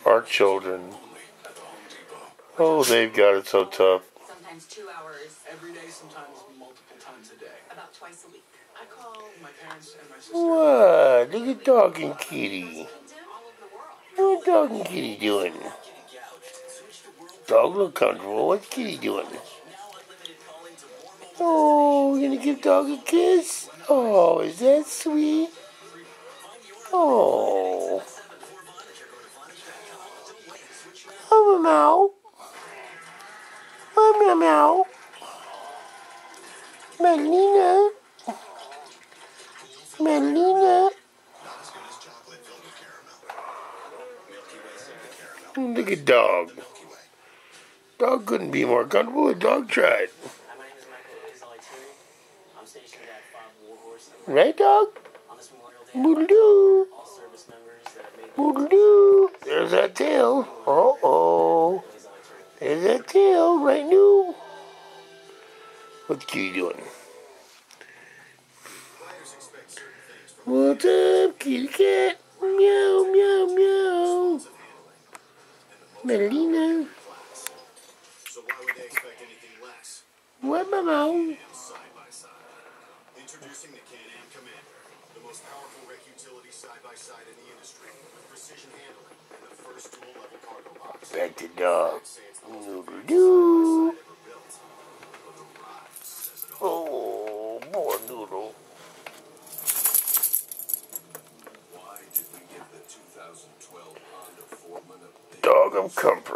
Our children. Oh, they've got it so tough. Sometimes 2 hours. Every day, sometimes multiple times a day. About twice a week. I call my parents and my sister. What? Look at Dog and Kitty. What Dog and Kitty doing? Dog look comfortable. What's Kitty doing? Oh, you're gonna give Dog a kiss? Oh, is that sweet? Oh. Oh, meow. Oh, meow, meow. Melina. Melina. Look at Dog. Dog couldn't be more comfortable. Dog tried. Right, Dog? Boodle-doo. Boodle-doo. There's that tail. Uh-oh. There's that tail right now. What's Kitty doing? What's up, kitty cat? Meow, meow, meow. Melina. What, Mama? Introducing the Can-Am Commander, the most powerful wreck utility side-by-side in the industry, with precision handling and the first dual-level cargo box. Back to Dog. Noodle-doo. Oh, poor Noodle. Why did we give the 2012 Honda Foreman a Dog, I'm comfortable.